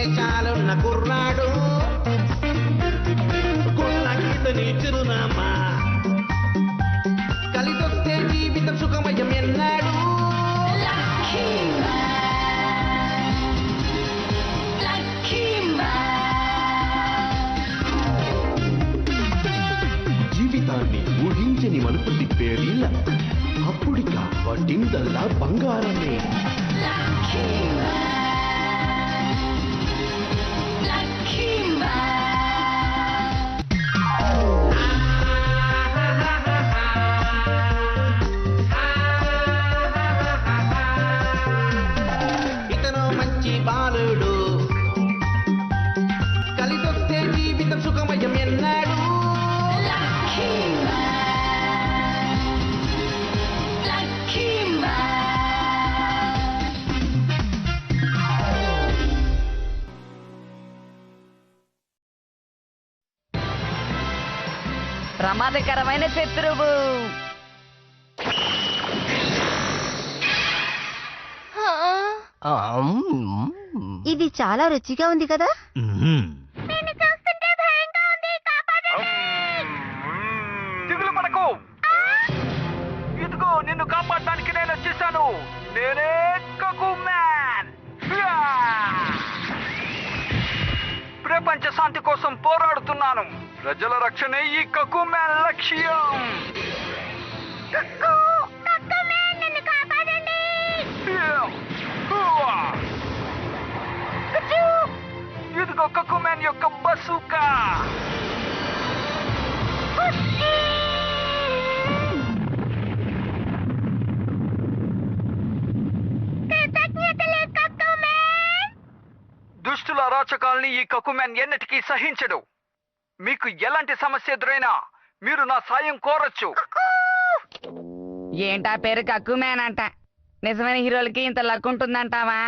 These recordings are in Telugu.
మీసాలున్న కుర్రాడు కొల్లకితని చిరునామా కలిసొస్తే జీవితం సుఖమయం ఎన్నాడు జీవితాన్ని ఊహించని మలుపు తిప్పేది అప్పుడిక వడ్డిందల్లా బంగారమే ఇతను మంచి బాలుడు కలిసొస్తే జీవితం సుఖమయం ఎన్నాడు ప్రమాదకరమైన శత్రువు. ఇది చాలా రుచిగా ఉంది కదా. దిగులు పడకు. ఇదిగో నిన్ను కాపాడడానికి నేను వచ్చేసాను. నేనే కకు మ్యాన్. ప్రపంచ శాంతి కోసం పోరాడుతున్నాను. ప్రజల రక్షణే ఈ కకు మ్యాన్ లక్ష్యం. ఇదిగో కకు మ్యాన్ యొక్క బసూకా. దుష్టుల అరాచకాల్ని ఈ కకుమ్యాన్ ఎన్నటికీ సహించడు. మీకు ఎలాంటి సమస్య ఎదురైనా మీరు నా సాయం కోరొచ్చు. ఏంటా పేరు కక్కుమేన్ అంట. నిజమైన హీరోలకి ఇంత లక్ ఉంటుందంటావా?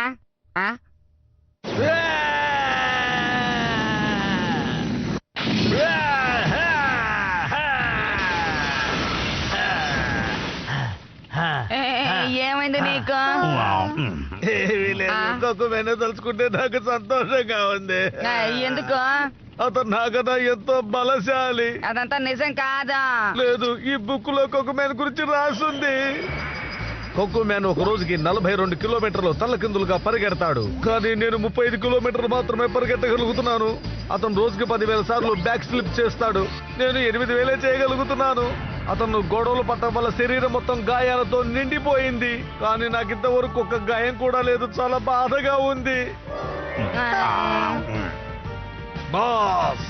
ఏమైంది నీకు? తలుచుకుంటే నాకు సంతోషంగా ఉంది. ఎందుకు? అతను నాకన్నా ఎంతో బలశాలి. అదంతా నిజం కాదా? లేదు, ఈ బుక్ లో కొక్కుమేన్ గురించి రాసుంది. కొక్కుమేన్ ఒక రోజుకి 42 కిలోమీటర్లు తల్లకిందులుగా పరిగెడతాడు. కానీ నేను 35 కిలోమీటర్లు మాత్రమే పరిగెట్టగలుగుతున్నాను. అతను రోజుకి 10,000 సార్లు బ్యాక్ స్లిప్ చేస్తాడు. నేను 8,000 చేయగలుగుతున్నాను. అతను గొడవలు పట్టడం వల్ల శరీరం మొత్తం గాయాలతో నిండిపోయింది. కానీ నాకు ఇంతవరకు ఒక్క గాయం కూడా లేదు. చాలా బాధగా ఉంది. బాస్,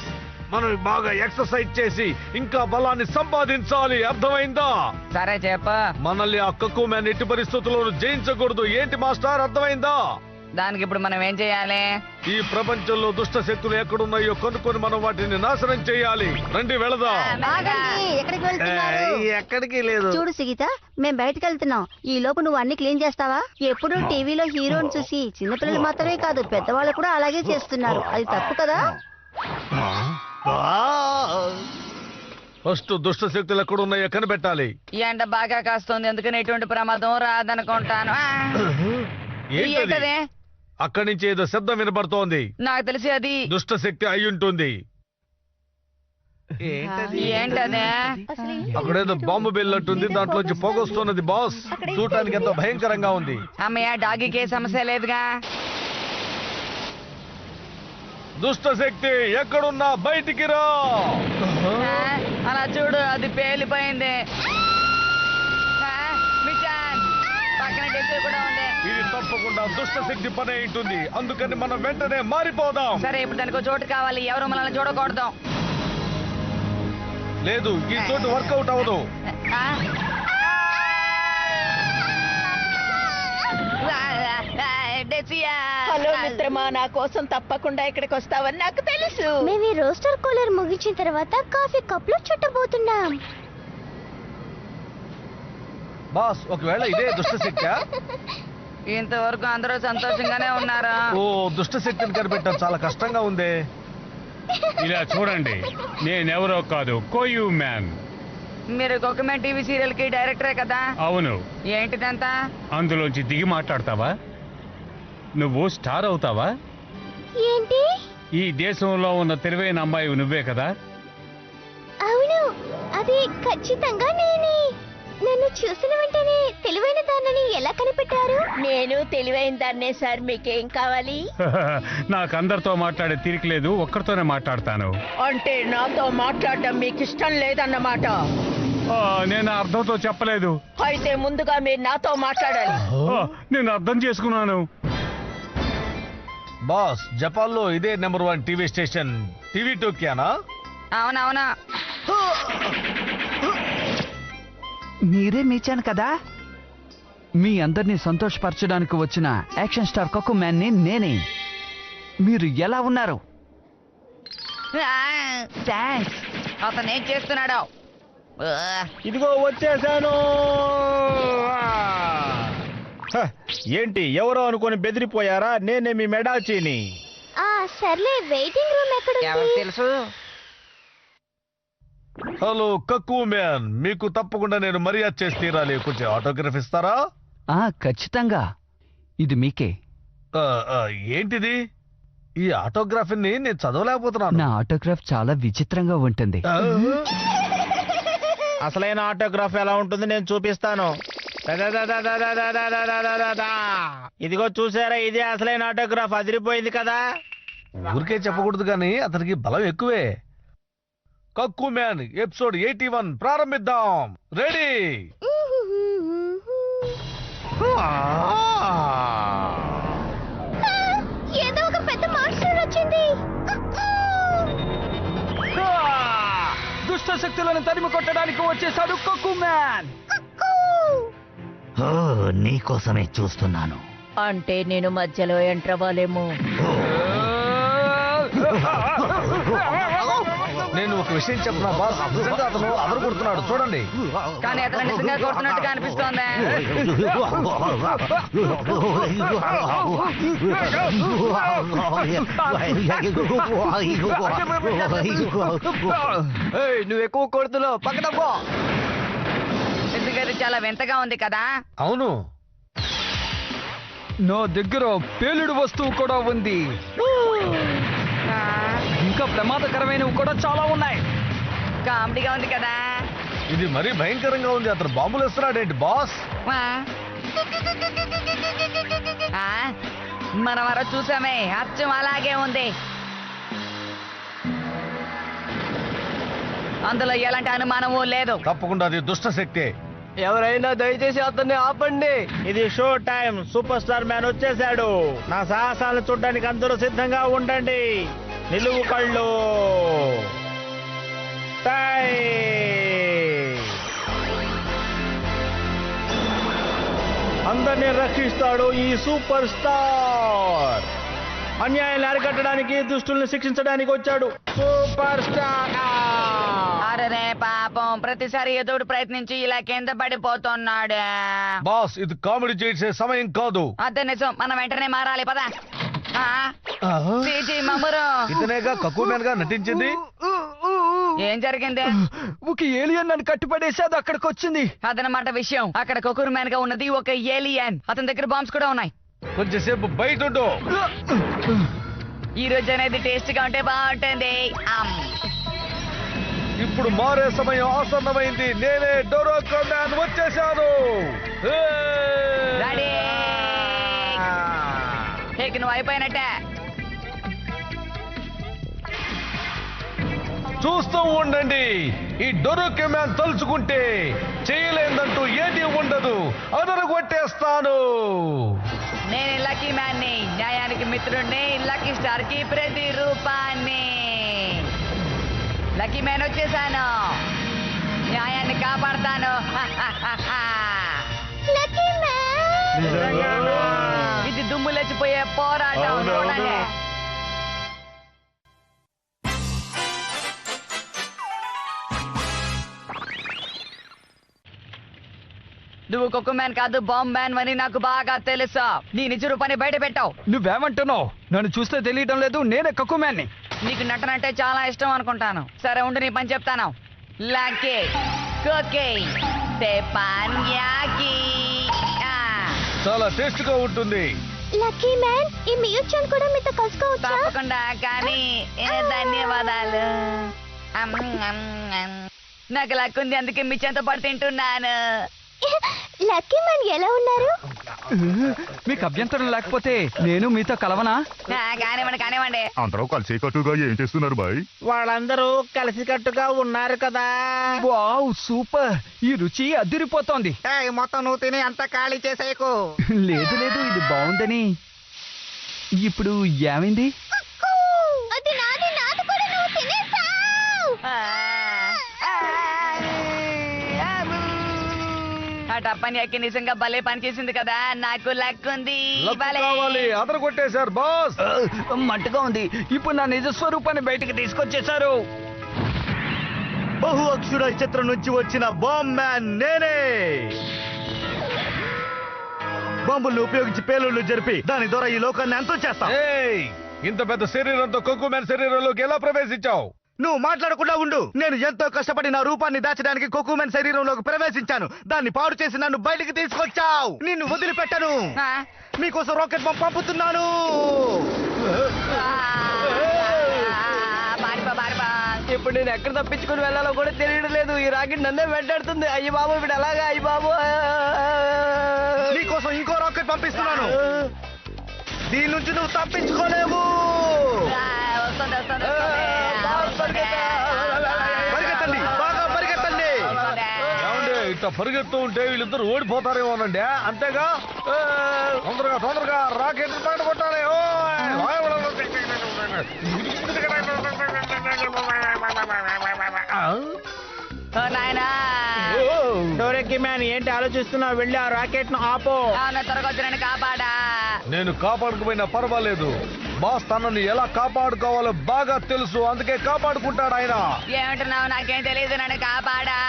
మనం బాగా ఎక్సర్సైజ్ చేసి ఇంకా బలాన్ని సంపాదించాలి. అర్థమైందా? సరే చెప్పు. మనల్ని ఆ కక్కుమేన్ ఎట్టి పరిస్థితుల్లోనూ జయించకూడదు. ఏంటి మాస్టర్, అర్థమైందా? దానికి ఇప్పుడు మనం ఏం చేయాలి? ఈ ప్రపంచంలో దుష్ట శక్తులు ఎక్కడున్నాయో కనుక్కొని మనం వాటిని నాశనం చేయాలి. రండి వెళదాం. ఆగండి, ఎక్కడికి వెళ్తున్నారు? ఎక్కడికి లేదు. చూడు సిగిత, మేం బయటకు వెళ్తున్నాం. ఈ లోపు నువ్వు అన్ని క్లీన్ చేస్తావా? ఎప్పుడు టీవీలో హీరోని చూసి చిన్నపిల్లలు మాత్రమే కాదు, పెద్దవాళ్ళు కూడా అలాగే చేస్తున్నారు. అది తప్పు కదా. ఫస్ట్ దుష్ట శక్తులు ఎక్కడున్నాయో కనిపెట్టాలి. ఈ ఎండ బాగా కాస్తుంది, ఎందుకని ఎటువంటి ప్రమాదం రాదనుకుంటాను. ఏంటది? అక్కడి నుంచి ఏదో శబ్దం వినపడుతోంది. నాకు తెలిసి అది దుష్ట శక్తి అయి ఉంటుంది. ఏంటదే? అక్కడేదో బాంబు బెల్లట్టుంది. దాంట్లోంచి పొగొస్తున్నది బాస్. చూడటానికి ఎంతో భయంకరంగా ఉంది. అమ్మయ్య, డాగీకి ఏ సమస్య లేదుగా. దుష్ట శక్తి ఎక్కడున్నా బయటికి రా. అలా చూడు, అది పేలిపోయింది. పక్కన డెస్క్ కూడా ఉంది. ఇది తప్పకుండా దుష్ట శక్తి పని ఉంటుంది. అందుకని మనం వెంటనే మారిపోదాం. సరే, ఇప్పుడు దానికి ఒక చోటు కావాలి. ఎవరు మనల్ని చూడకూడదు. లేదు, ఈ చోటు వర్కౌట్ అవ్వదు. హలో మిత్రమా, నా కోసం తప్పకుండా ఇక్కడికి వస్తావని నాకు తెలుసు. మేము ఈ రోస్టర్ కూలర్ ముగించిన తర్వాత కాఫీ కప్ లో చుట్టబోతున్నాం. బాస్, ఒకవేళ ఇదే దుష్ట శక్తి? ఇంతవరకు అందరూ సంతోషంగానే ఉన్నారు. ఓ, దుష్ట శక్తిని కనిపెట్టడం చాలా కష్టంగా ఉంది. ఇలా చూడండి, నేనెవరో కాదు, కోయు మ్యాన్. మీరు కొక్కుమేన్ టీవీ సీరియల్ కి డైరెక్టరే కదా? అవును. ఏంటిదంతా? అందులోంచి దిగి మాట్లాడతావా? నువ్వు స్టార్ అవుతావా? ఏంటి? ఈ దేశంలో ఉన్న తెలివైన అమ్మాయి నువ్వే కదా? అవును, అది ఖచ్చితంగా నేనే. నన్ను చూసిన వెంటనే తెలివైన దాన్నని ఎలా కనిపెట్టారు? నేను తెలివైన దాన్నే సార్, మీకేం కావాలి? నాకు అందరితో మాట్లాడే తీరిక లేదు, ఒక్కరితోనే మాట్లాడతాను. అంటే నాతో మాట్లాడడం మీకు ఇష్టం లేదన్నమాట. నేను అర్థంతో చెప్పలేదు. అయితే ముందుగా మీరు నాతో మాట్లాడాలి. నేను అర్థం చేసుకున్నాను. బాస్, జపాన్ లో ఇదే నెంబర్ 1 టీవీ స్టేషన్ టీవీ టోక్యానా? అవునవునా. మీరే మేచాను కదా. మీ అందరినీ సంతోషపరచడానికి వచ్చిన యాక్షన్ స్టార్ కొక్కు మ్యాన్ ని నేనే. మీరు ఎలా ఉన్నారు? థ్యాంక్స్. అతను ఏం చేస్తున్నాడో. ఇదిగో వచ్చేసాను. ఏంటి, ఎవరో అనుకొని బెదిరిపోయారా? నేనే మీ మెడాచీని. సర్లే, వెయిటింగ్ రూమ్ ఎవరు ఎక్కడ? తెలుసు? హలో కక్కు మ్యాన్, మీకు తప్పకుండా నేను మర్యాద చేసి తీరాలి. కొంచెం ఆటోగ్రాఫ్ ఇస్తారా? ఖచ్చితంగా. ఇది మీకే. ఏంటిది? ఈ ఆటోగ్రాఫ్ ని నేను చదవలేకపోతున్నాను. నా ఆటోగ్రాఫ్ చాలా విచిత్రంగా ఉంటుంది. అసలైన ఆటోగ్రాఫ్ ఎలా ఉంటుంది నేను చూపిస్తాను. ఇదిగో చూసారా, ఇదే అసలైన ఆటోగ్రాఫ్. అదిరిపోయింది కదా. ఊరికే చెప్పకూడదు కానీ అతనికి బలం ఎక్కువే. కక్కు మ్యాన్ ఎపిసోడ్ 81 ప్రారంభిద్దాం. రెడీ? ఏదో ఒక పెద్ద మాన్స్టర్ వచ్చింది. దుష్ట శక్తులను తరిమి కొట్టడానికి వచ్చేసాడు కొక్కు మ్యాన్. నీకోసమే చూస్తున్నాను. అంటే నేను మధ్యలో ఎంటర్ అవ్వాలేమో. నేను ఒక విషయం చెప్పనా బాస్, నిజంగా అతను అదరగొడుతున్నాడు చూడండి. కానీ అతను నిజంగా కొడుతున్నట్టుగా అనిపిస్తోంది. నువ్వు ఎక్కువ కొడుతున్నావు, పక్కన పో. ఎందుకంటే చాలా వింతగా ఉంది కదా. అవును, నా దగ్గర పేలుడు వస్తువు కూడా ఉంది. ఇంకా ప్రమాదకరమైనవి కూడా చాలా ఉన్నాయి. కామెడీగా ఉంది కదా. ఇది మరీ భయంకరంగా ఉంది. అతను బాంబులు వేస్తున్నాడేంటి బాస్? మనం వరకు చూసామే, అచ్చం అలాగే ఉంది. అందులో ఎలాంటి అనుమానము లేదు. తప్పకుండా అది దుష్ట శక్తే. ఎవరైనా దయచేసి అతన్ని ఆపండి. ఇది show time. Super star man వచ్చేసాడు. నా సాహసాలను చూడడానికి అందరూ సిద్ధంగా ఉండండి. నిలువు కళ్ళు. అందరినీ రక్షిస్తాడు ఈ సూపర్ స్టార్. అన్యాయాన్ని అరికట్టడానికి, దుష్టుల్ని శిక్షించడానికి వచ్చాడు సూపర్ స్టార్. అరే పాపం, ప్రతిసారి ఏదోడు ప్రయత్నించి ఇలా కింద పడిపోతున్నాడు. బాస్, ఇది కామెడీ చేసే సమయం కాదు. అదే నిజం, మనం వెంటనే మారాలి పదా. ఇతనేగా కక్కు మ్యాన్ గా నటించింది. ఏం జరిగింది? ఒక ఏలియన్ నన్ను కట్టిపడేసి అది అక్కడికి వచ్చింది. అదనమాట విషయం. అక్కడ కొకురు మ్యాన్ గా ఉన్నది ఒక ఏలియన్. అతని దగ్గర బాంబ్స్ కూడా ఉన్నాయి. కొంచెంసేపు బయట ఉండు. ఈ రోజు అనేది టేస్ట్ గా ఉంటే బాగుంటుంది. ఇప్పుడు మారే సమయం ఆసన్నమైంది. నేనే డోరోకో మ్యాన్ వచ్చేసాను. నువ్వు అయిపోయినట్టే. చూస్తూ ఉండండి. ఈ డొరోకో మ్యాన్ తలుచుకుంటే చేయలేదంటూ ఏది ఉండదు. అదరగొట్టేస్తాను. నేను లక్కీ మ్యాన్ ని, న్యాయానికి మిత్రుడిని, లక్కీ స్టార్ కి ప్రతిరూపాన్ని. లక్కీ మ్యాన్ వచ్చేసాను. న్యాయాన్ని కాపాడతాను. Lucky man. ఇది దుమ్ము లేచిపోయే పోరాటం. చూడండి. నువ్వు కొక్కు మ్యాన్ కాదు, బాంబ్ మ్యాన్ అని నాకు బాగా తెలుసా. నీ నిజ రూపాన్ని బయట పెట్టావు. నువ్వేమంటున్నావు? నన్ను చూస్తే తెలియటం లేదు. నేనే కక్కు మ్యాన్ ని. నీకు నటన అంటే చాలా ఇష్టం అనుకుంటాను. సరే ఉండి నీ పని చెప్తాను. లక్కీ కోకే తెపాన్యాకి. చాలా టేస్ట్ గా ఉంటుంది. లక్కీ మ్యాన్, ఈ మియూచాన్ కూడా మీతో కలుసుకోవచ్చా? తప్పకుండా కానీ ధన్యవాదాలు. అమ్, అమ్, అమ్. నాకు లక్కుంది అందుకే మిచ్చంతో పాటు తింటున్నాను. లక్కీ మ్యాన్ ఎలా ఉన్నారు? మీకు అభ్యంతరం లేకపోతే నేను మీతో కలవనా? కానివ్వండి కానివ్వండి. అందరూ కలిసి కట్టుగా ఏం చేస్తున్నారు బాయ్? వాళ్ళందరూ కలిసికట్టుగా ఉన్నారు కదా. వావ్ సూపర్, ఈ రుచి అదిరిపోతోంది. మొత్తం నువ్వు తిని అంతా ఖాళీ చేసేయకు. లేదు లేదు, ఇది బాగుందని. ఇప్పుడు ఏమైంది? అది నాది, నాది కూడా నువ్వు తినేసావు. ఆ టప్పని ఎక్కి నిజంగా భలే పని చేసింది కదా. నాకు లక్కుంది. కావాలి అతను కొట్టేశారు బాస్. మంటగా ఉంది. ఇప్పుడు నా నిజ స్వరూపాన్ని బయటకు తీసుకొచ్చేశారు. బహు అక్షుర చిత్రం నుంచి వచ్చిన బాంబ్ మ్యాన్ నేనే. బాంబుల్ని ఉపయోగించి పేలుళ్లు జరిపి దాని ద్వారా ఈ లోకాన్ని అంతం చేస్తా. ఏయ్, ఇంత పెద్ద శరీరంతో కొక్కు మ్యాన్ శరీరంలోకి ఎలా ప్రవేశించావు? నువ్వు మాట్లాడకుండా ఉండు. నేను ఎంతో కష్టపడి నా రూపాన్ని దాచడానికి కొక్కుమెన్ శరీరంలోకి ప్రవేశించాను. దాన్ని పాడు చేసి నన్ను బయటికి తీసుకొచ్చావు. నిన్ను వదిలిపెట్టను. మీకోసం రాకెట్ బాంబ్ పంపుతున్నాను. ఇప్పుడు నేను ఎక్కడ తప్పించుకుని వెళ్ళాలో కూడా తెలియడం లేదు. ఈ రాకెట్ నన్నే వెంటాడుతుంది. అయ్యి బాబు, ఇప్పుడు ఎలాగా? అయ్యి బాబు, నీకోసం ఇంకో రాకెట్ పంపిస్తున్నాను. దీని నుంచి నువ్వు తప్పించుకోలేవు. పరిగెత్తండి, బాగా పరిగెత్తండి. ఏమండి, ఇట్లా పరిగెత్తూ ఉంటే వీళ్ళిద్దరు ఓడిపోతారేమోనండి. అంతేగా తొందరగా తొందరగా రాకెట్ పైన కొట్టాలి. నాయనా డోరెక్కి మ్యాన్ ఏంటి ఆలోచిస్తున్నావు? వెళ్ళి ఆ రాకెట్ ను ఆపో. త్వరగా వచ్చి నన్ను కాపాడా. నేను కాపాడుకుపోయినా పర్వాలేదు. బాస్ తనని ఎలా కాపాడుకోవాలో బాగా తెలుసు, అందుకే కాపాడుకుంటాడు ఆయన. ఏమంటున్నావు? నాకేం తెలియదు, నన్ను కాపాడా.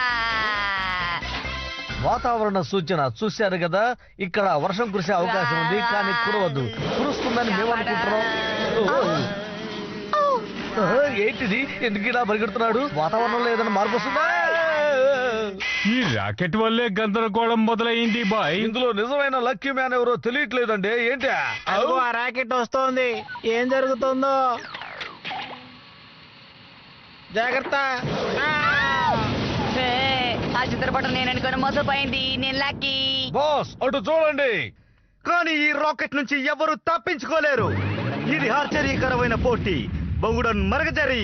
వాతావరణ సూచన చూశారు కదా, ఇక్కడ వర్షం కురిసే అవకాశం ఉంది, కానీ కురవద్దు. కురుస్తుందని మేము అనుకుంటున్నాం. ఏంటిది, ఎందుకు ఇలా పరిగెడుతున్నాడు? వాతావరణంలో ఏదైనా మార్పు వస్తుందా? ఈ రాకెట్ వల్లే గందరగోళం మొదలైంది బాయ్. ఇందులో నిజమైన లక్కీ మ్యాన్ ఎవరో తెలియట్లేదండి. ఏంటి? అదిగో ఆ రాకెట్ వస్తోంది. ఏం జరుగుతుందో జాగ్రత్త. ఆ చిత్రపటం నేను అనుకుని మోసపోయింది. నేను లక్కీ. బాస్ అటు చూడండి. కానీ ఈ రాకెట్ నుంచి ఎవరు తప్పించుకోలేరు. ఇది ఆశ్చర్యకరమైన పోటీ. బొంగుడన్ మరగజరి.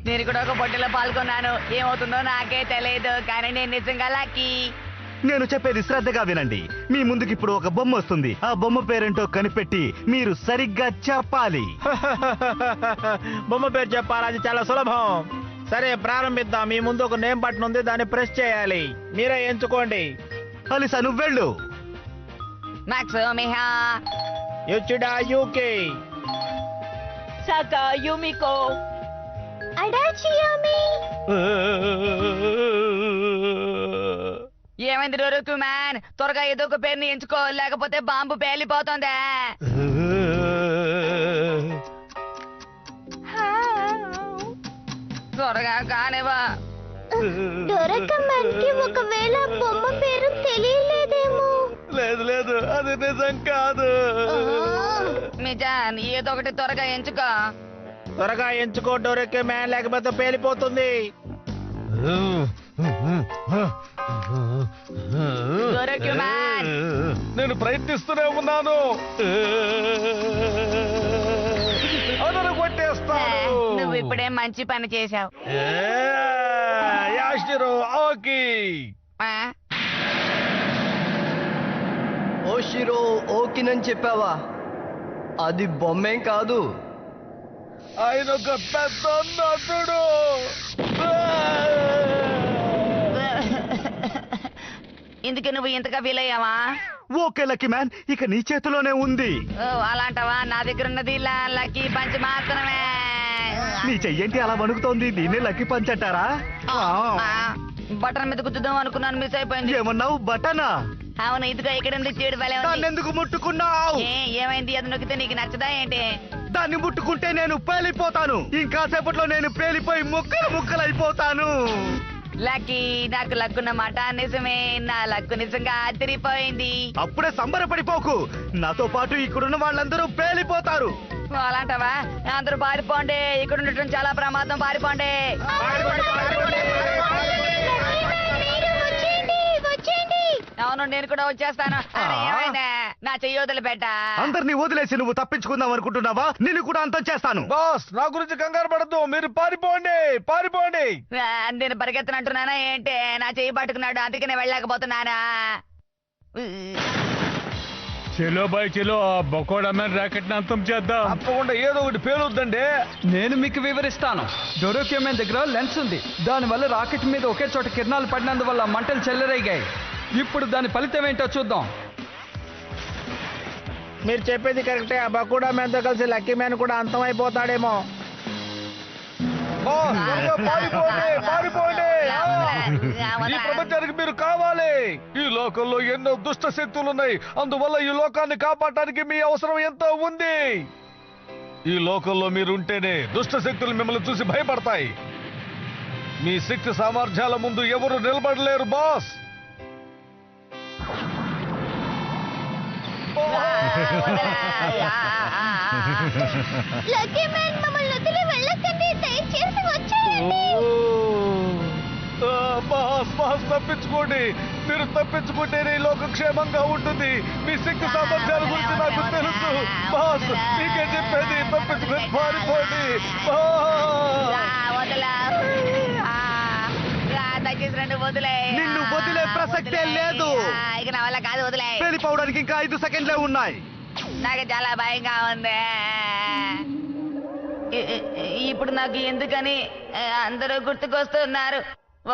నేను కూడా ఒక పోటీలో పాల్గొన్నాను. ఏమవుతుందో నాకే తెలియదు, కానీ నేను నిజంగా లక్కీ. నేను చెప్పేది శ్రద్ధగా వినండి. మీ ముందుకి ఇప్పుడు ఒక బొమ్మ వస్తుంది. ఆ బొమ్మ పేరేంటో కనిపెట్టి మీరు సరిగ్గా చెప్పాలి. బొమ్మ పేరు చెప్పాలి, అది చాలా సులభం. సరే ప్రారంభిద్దాం. మీ ముందు ఒక నేమ్ బటన్ ఉంది, దాన్ని ప్రెస్ చేయాలి. మీరే ఎంచుకోండి. అలిసా నువ్వు వెళ్ళు. Max Miha Uchida Yuki. Saka Yumiko. Adachi Ami. ఏమైంది డోరకు మ్యాన్? త్వరగా ఏదో ఒక పేరుని ఎంచుకో, లేకపోతే బాంబు పేలిపోతుందా. త్వరగా కానివా. డోరకమ్మన్కి ఒకవేళ బొమ్మ పేరు తెలియలేదేమో. లేదు లేదు, అది నిజం కాదు. మిజాన్ ఏదో ఒకటి త్వరగా ఎంచుకో. త్వరగా ఎంచుకో డోరెక్కి మ్యాన్, లేకపోతే పేలిపోతుంది. డోరెక్కి మ్యాన్. నేను ప్రయత్నిస్తూనే ఉన్నాను. అదను కొట్టేస్తాను. నువ్వు ఇప్పుడే మంచి పని చేశావు. యాషిరో ఓకి. ఓషిరో ఓకినని చెప్పావా? అది బొమ్మేం కాదు. ఆయన ఒక పెద్ద నటుడు. ఇందుకే నువ్వు ఇంతగా ఫీల్ అయ్యావా? ఓకే లక్కీ మ్యాన్, ఇక నీ చేతిలోనే ఉంది. ఓ అలాంటవా? నా దగ్గర ఉన్నది ఇలా లక్కీ పంచ్ మాత్రమే. నీ చెయ్యేంటి అలా వణుకుతోంది? దీన్నే లక్కీ పంచ్ అంటారా? బటన్ మీద గుద్దుదాం అనుకున్నాను, మిస్ అయిపోయింది. ఏమన్నావు? బటనా? అవును, ఇదిగో ఇక్కడ ఉంది, చెడు భలే ఉంది. దాన్ని ఎందుకు ముట్టుకున్నావు? ఏమైంది? అది నొక్కితే నీకు నచ్చదా ఏంటి? దాన్ని ముట్టుకుంటే నేను పేలిపోతాను. ఇంకా సేపట్లో నేను పేలిపోయి ముక్కలు ముక్కలైపోతాను. లక్కీ నాకు లక్కున్న మాట నిజమే, నా లక్కు నిజంగా అదిరిపోయింది. అప్పుడే సంబరపడిపోకు, నాతో పాటు ఇక్కడున్న వాళ్ళందరూ పేలిపోతారు. అలాంటవా? అందరూ పారిపోండి, ఇక్కడ ఉండటం చాలా ప్రమాదం, పారిపోండి. అవును, నేను కూడా వచ్చేస్తాను. అరే, ఏమైంది? నా చెయ్యి వదిలిపెట్ట. అందరినీ వదిలేసి నువ్వు తప్పించుకుందాం అనుకుంటున్నావా? నిన్ను కూడా అంతం చేస్తాను. బాస్, నా గురించి కంగారు పడద్దు, మీరు పారిపోండి, పారిపోండి. నేను పరిగెత్తనంటున్నానా ఏంటి? నా చెయ్యి పట్టుకున్నాడు, అందుకే నేను వెళ్ళలేకపోతున్నానా? చలో బాయ్ చలో, ఆ బకోడా మ్యాన్ రాకెట్ ని అంతం చేద్దాం. తప్పకుండా ఏదో ఒకటి పేలుద్దండి. నేను మీకు వివరిస్తాను. డోరోక్యోమెన్ దగ్గర లెన్స్ ఉంది. దానివల్ల రాకెట్ మీద ఒకే చోట కిరణాలు పడినందువల్ల మంటలు చెల్లరేగాయి. ఇప్పుడు దాని ఫలితం ఏంటో చూద్దాం. మీరు చెప్పేది కరెక్టే. ఆ బకుడా మ్యాన్ తో కలిసి లక్కీ మ్యాన్ కూడా అంతమైపోతాడేమో. బాస్, త్వరగా పారిపోండి, పారిపోండి. ఈ ప్రపంచానికి మీరు కావాలి. ఈ లోకంలో ఎన్నో దుష్ట శక్తులు ఉన్నాయి, అందువల్ల ఈ లోకాన్ని కాపాడటానికి మీ అవసరం ఎంతో ఉంది. ఈ లోకంలో మీరుంటేనే దుష్ట శక్తులు మిమ్మల్ని చూసి భయపడతాయి. మీ శక్తి సామర్థ్యాల ముందు ఎవరు నిలబడలేరు బాస్. లక్కీ మ్యాన్ మమ్మల్ని వదిలి వెళ్ళకండి, దయచేసి వచ్చేయండి. బాస్, బాస్ తప్పించుకోండి. మీరు తప్పించుకుంటేనే ఈ లోకం క్షేమంగా ఉంటుంది. మీ శక్తి సామర్థ్యాల గురించి నాకు తెలుసు బాస్. మీకే చెప్పేది, తప్పించుకొని పారిపోండి. నిన్ను వదిలే ప్రసక్తే లేదు. ఇక నా వల్ల కాదు, వదిలే. పేలిపోవడానికి ఇంకా 5 సెకండ్లే ఉన్నాయి. నాకు చాలా భయంగా ఉంది. ఇప్పుడు నాకు ఎందుకని అందరూ గుర్తుకొస్తున్నారు.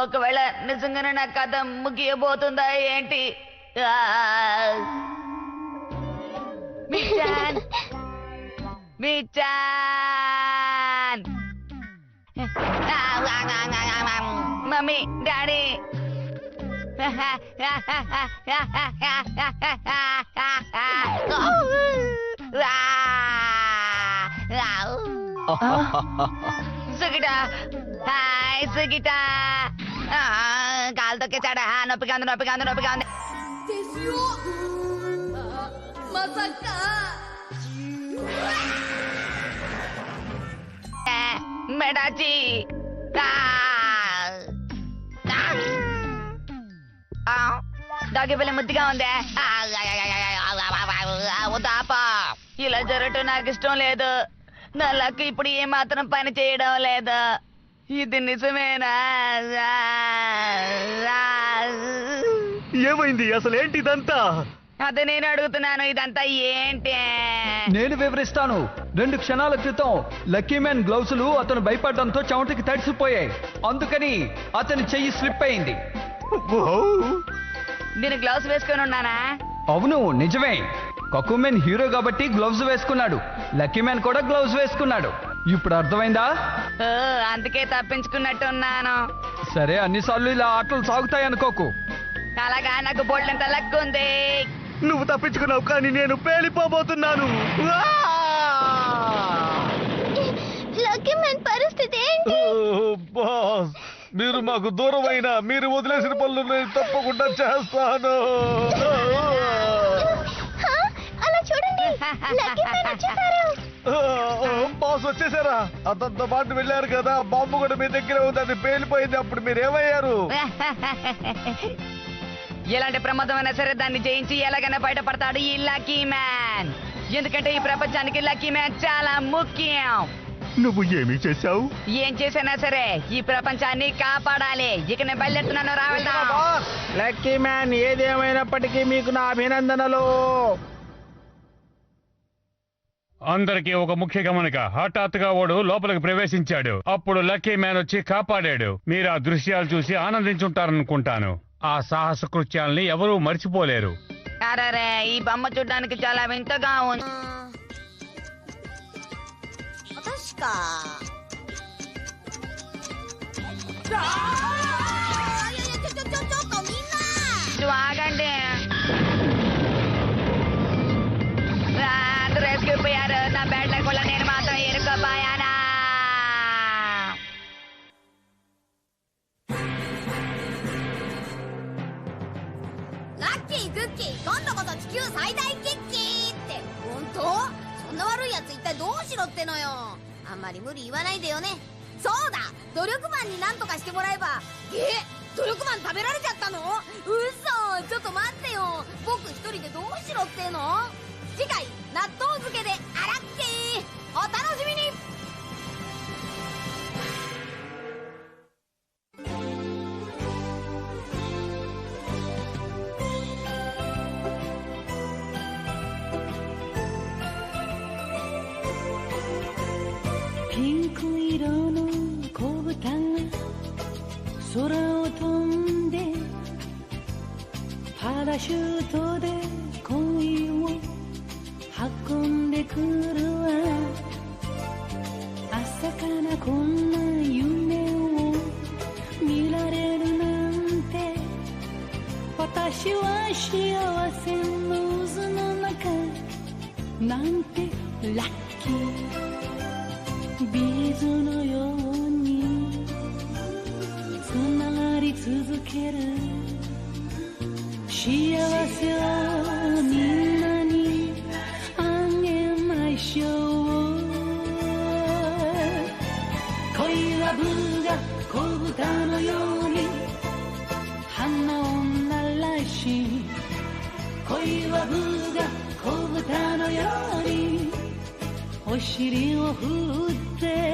ఒకవేళ నిజంగానే నా కథ ముగియబోతుందా ఏంటి? మిచాన్, మిచాన్, మమ్మీ, డాడీ, సుగిటా, హాయ్ సుగిటా. కాలు తొక్కేశాడా? నొప్పిగా ఉంది, నొప్పిగా ఉంది, నొప్పిగా ఉంది. మెడాచి, డాగి పిల్ల ముద్దుగా ఉంది. వద్దాపా, ఇలా జరగటం నాకు ఇష్టం లేదు. నా లక్ ఇప్పుడు ఏ మాత్రం పని చేయడం లేదు. ఇది నిజమేనా? ఏమైంది అసలు? ఏంటి ఇదంతా? అదే నేను అడుగుతున్నాను, ఇదంతా ఏంటి? నేను వివరిస్తాను. 2 క్షణాల క్రితం లక్కీ మ్యాన్ గ్లౌసులు అతను భయపడడంతో చెమటకి తడిసిపోయాయి. అందుకని అతని చెయ్యి స్లిప్ అయింది. నేను గ్లౌస్ వేసుకొని ఉన్నానా? అవును, నిజమే. కకుమెన్ హీరో కాబట్టి గ్లౌజ్ వేసుకున్నాడు. లక్కీ మ్యాన్ కూడా గ్లౌజ్ వేసుకున్నాడు. ఇప్పుడు అర్థమైందా? అందుకే తప్పించుకున్నట్టున్నాను. సరే, అన్నిసార్లు ఇలా ఆటలు సాగుతాయి అనుకోకు. అలాగా, నాకు బోల్డంత లక్ ఉంది. నువ్వు తప్పించుకున్నావు, కానీ నేను పేలిపోబోతున్నాను. లక్కీ మ్యాన్ పరిస్థితి ఏంటి? బాస్, మీరు మాకు దూరమైన మీరు వదిలేసిన పనులు నేను తప్పకుండా చేస్తాను. అలా చూడండి, లక్కీ మ్యాన్ వచ్చేసారు. బాస్ వచ్చేసారా? అతనితో పాటు వెళ్ళారు కదా, బాంబు కూడా మీ దగ్గర ఉంది, అది పేలిపోయింది. అప్పుడు మీరేమయ్యారు? ఎలాంటి ప్రమాదమైనా సరే దాన్ని జయించి ఎలాగైనా బయటపడతాడు ఈ లక్కీ మ్యాన్. ఎందుకంటే ఈ ప్రపంచానికి లక్కీ మ్యాన్ చాలా ముఖ్యం. నువ్వు ఏమి చేశావు? ఏం చేసినా సరే ఈ ప్రపంచాన్ని కాపాడాలి. ఇక నేను బయలుదేరుతున్నాను, రావెళ్దాం. లక్కీ మ్యాన్, ఏదేమైనప్పటికీ మీకు నా అభినందనలు. అందరికీ ఒక ముఖ్య గమనిక. హఠాత్తుగా వాడు లోపలికి ప్రవేశించాడు. అప్పుడు లక్కీ మ్యాన్ వచ్చి కాపాడాడు. మీరు ఆ దృశ్యాలు చూసి ఆనందించుంటారనుకుంటాను. ఆ సాహస కృత్యాల్ని ఎవరూ మర్చిపోలేరు. అరే, ఈ బొమ్మ చూడడానికి చాలా వింతగా ఉంది. ఆగండి, అందరూ వేసుకుపోయారు. నా బ్యాడ్ లక్ వల్ల నేను మాత్రం ఎరుకోపోయానా? キ今度こそ地球最大決起って本当？そんな悪いやつ一体どうしろってのよ。あんまり無理言わないでよね。そうだ、努力マンに何とかしてもらえば。努力マン食べられちゃったの？嘘、ちょっと待ってよ。僕一人でどうしろっての？次回納豆漬けでアラッキー、お楽しみに。ピンク色の子豚が空を飛んでパラシュートで恋を運んでくるわ。朝からこんな夢を見られるなんて、私は幸せの渦の中なんてラッキー。ビーズのようにつながり続ける幸せをみんなにあげましょう。恋はブが子豚のように花を鳴らし、恋はブが子豚のようにお尻を振って